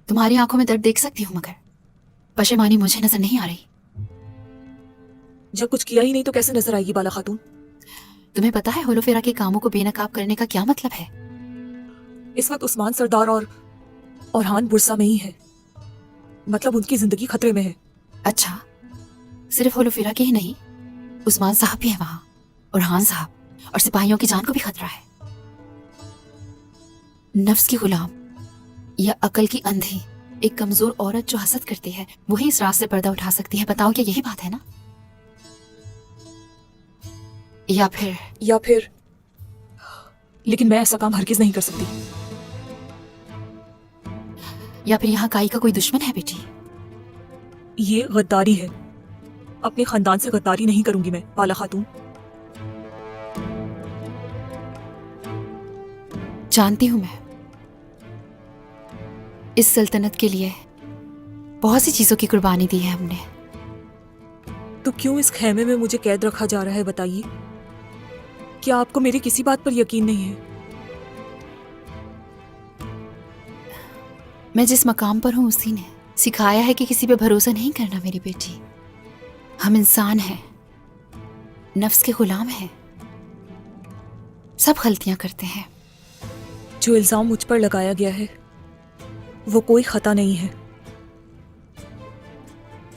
तुम्हारी आंखों में दर्द देख सकती हूँ, मगर पशेमानी मुझे नजर नहीं आ रही। जब कुछ किया ही नहीं तो कैसे नजर आएगी बाला खातून? तुम्हें पता है होलोफेरा के कामों को बेनकाब करने का क्या मतलब है? इस वक्त उस्मान सरदार और हान बुरसा में ही है। मतलब उनकी जिंदगी खतरे में है। अच्छा, सिर्फ होलोफेरा के ही नहीं, उस्मान साहब भी है वहां, और हान साहब, और सिपाहियों की जान को भी खतरा है। नफ्स की गुलाम या अकल की अंधी एक कमजोर औरत जो हसद करती है, वही इस रात से पर्दा उठा सकती है। बताओ, क्या यही बात है ना? या फिर लेकिन मैं ऐसा काम हरगिज नहीं कर सकती। या फिर यहाँ काई का कोई दुश्मन है बेटी? ये गद्दारी है। अपने खानदान से गद्दारी नहीं करूंगी मैं बाला खातून। जानती हूं मैं, इस सल्तनत के लिए बहुत सी चीजों की कुर्बानी दी है हमने। तो क्यों इस खेमे में मुझे कैद रखा जा रहा है, बताइए? क्या आपको मेरी किसी बात पर यकीन नहीं है? मैं जिस मकाम पर हूं उसी ने सिखाया है कि किसी पे भरोसा नहीं करना मेरी बेटी। हम इंसान हैं, नफ्स के गुलाम हैं, सब गलतियां करते हैं। जो इल्जाम मुझ पर लगाया गया है वो कोई खता नहीं है।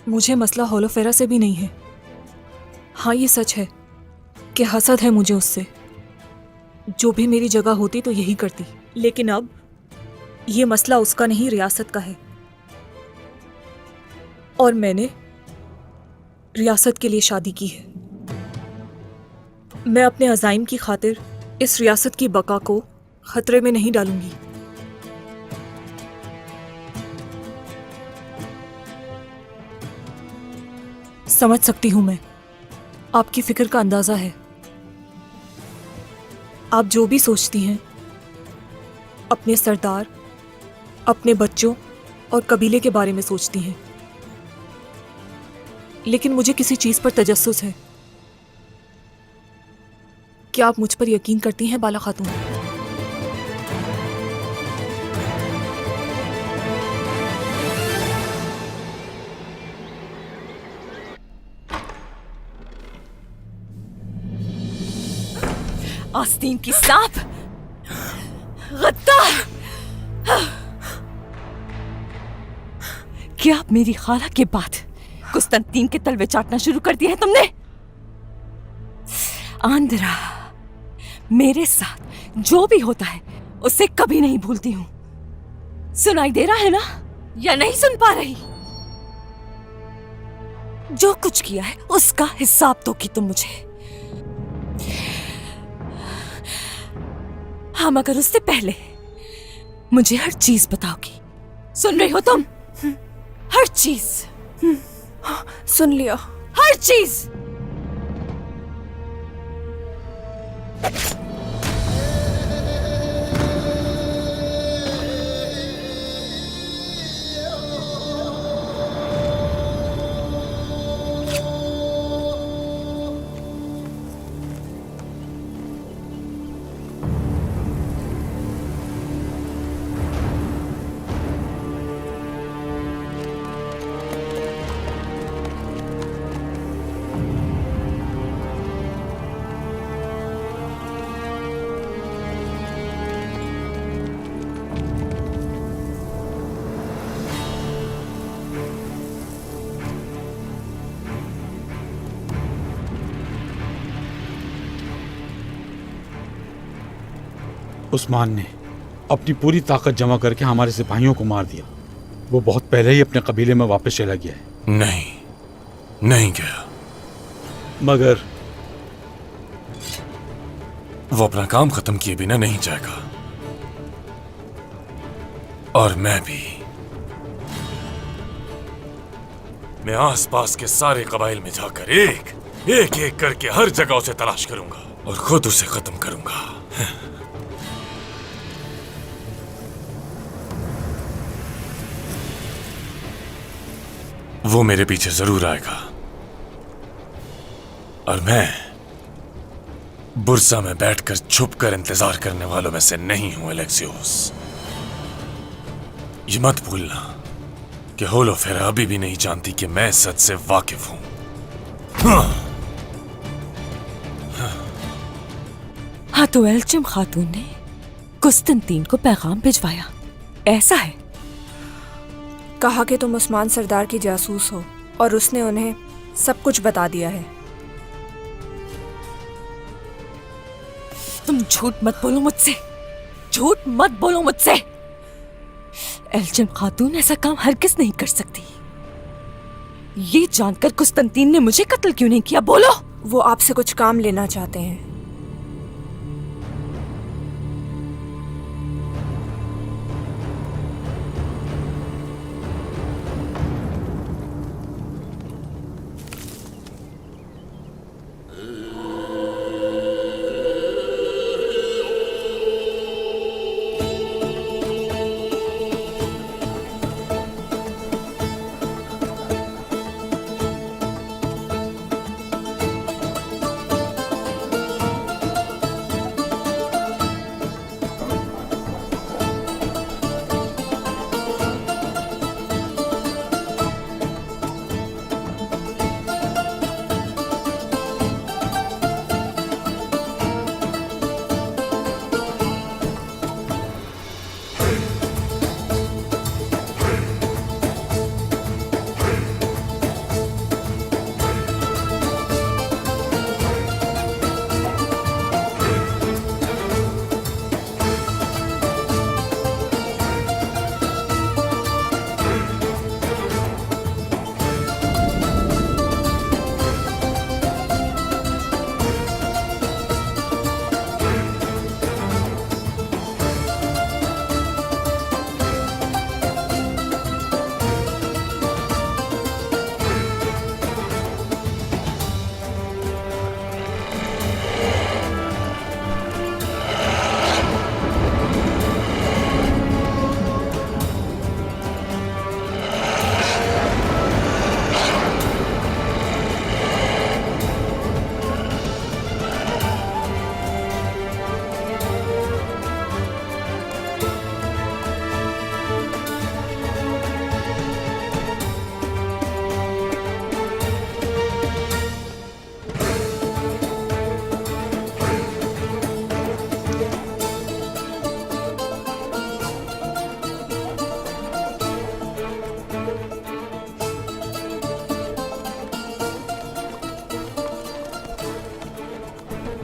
मुझे मसला होलोफेरा से भी नहीं है। हाँ, ये सच है कि हसद है मुझे उससे। जो भी मेरी जगह होती तो यही करती। लेकिन अब ये मसला उसका नहीं, रियासत का है। और मैंने रियासत के लिए शादी की है। मैं अपने अज़ाइम की खातिर इस रियासत की बका को खतरे में नहीं डालूंगी। समझ सकती हूं मैं, आपकी फिक्र का अंदाजा है। आप जो भी सोचती हैं अपने सरदार, अपने बच्चों और कबीले के बारे में सोचती हैं। लेकिन मुझे किसी चीज पर तजस्सुस है। क्या आप मुझ पर यकीन करती हैं बाला खातून? आस्तीन की सांप, गद्दार! क्या अब मेरी खाला के बाद कुस्तंतीन के तलवे चाटना शुरू कर दिया है तुमने? आंद्रा, मेरे साथ जो भी होता है उसे कभी नहीं भूलती हूं। सुनाई दे रहा है ना, या नहीं सुन पा रही? जो कुछ किया है उसका हिसाब दोगी तुम मुझे। हाँ, मगर उससे पहले मुझे हर चीज बताओगी। सुन रही हो तुम? हर चीज। सुन लिया। हर चीज। उस्मान ने अपनी पूरी ताकत जमा करके हमारे सिपाहियों को मार दिया। वो बहुत पहले ही अपने कबीले में वापस चला गया है। नहीं गया। मगर वो अपना काम खत्म किए बिना नहीं जाएगा। और मैं भी। मैं आसपास के सारे कबाइल में जाकर एक एक करके हर जगह उसे तलाश करूंगा और खुद उसे खत्म करूंगा। वो मेरे पीछे जरूर आएगा और मैं बुरसा में बैठकर छुपकर इंतजार करने वालों में से नहीं हूं, एलेक्सियोस। ये मत भूलना कि होलोफेरा अभी भी नहीं जानती कि मैं सच से वाकिफ हूं। हाँ, तो एल्चिम खातून ने कुस्तंतीन को पैगाम भिजवाया, ऐसा है? कहा कि तुम उस्मान सरदार की जासूस हो और उसने उन्हें सब कुछ बता दिया है। तुम झूठ मत बोलो मुझसे, झूठ मत बोलो मुझसे। एल्चिम खातून ऐसा काम हरगिज़ नहीं कर सकती। ये जानकर कुस्तंतीन ने मुझे कत्ल क्यों नहीं किया, बोलो। वो आपसे कुछ काम लेना चाहते हैं।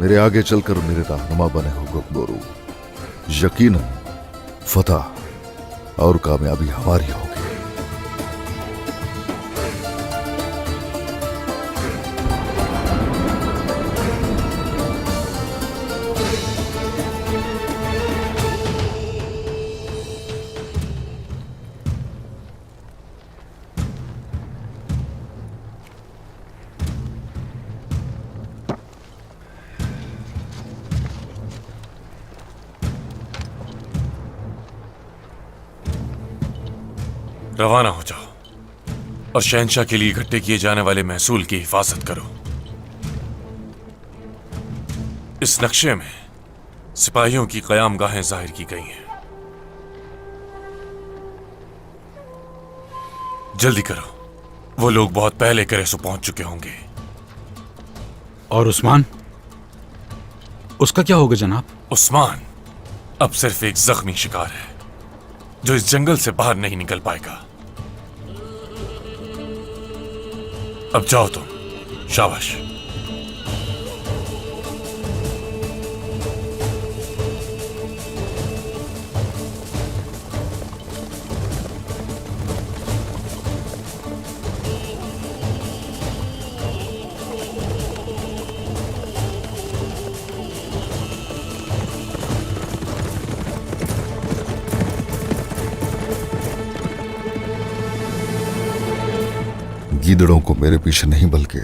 मेरे आगे चलकर मेरे रहनुमा बने हो गुकबोरू। यकीनन फतह और कामयाबी हमारी होगी। रवाना हो जाओ और शहंशाह के लिए इकट्ठे किए जाने वाले महसूल की हिफाजत करो। इस नक्शे में सिपाहियों की कयाम गाहें जाहिर की गई हैं। जल्दी करो, वो लोग बहुत पहले करेसो पहुंच चुके होंगे। और उस्मान, उसका क्या होगा जनाब? उस्मान अब सिर्फ एक जख्मी शिकार है जो इस जंगल से बाहर नहीं निकल पाएगा। अब जाओ तुम, शाबाश। गीदड़ों को मेरे पीछे नहीं बल्कि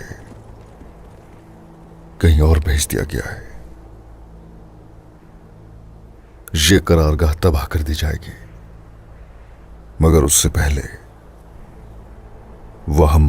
कहीं और भेज दिया गया है। ये करारगाह तबाह कर दी जाएगी, मगर उससे पहले वह हम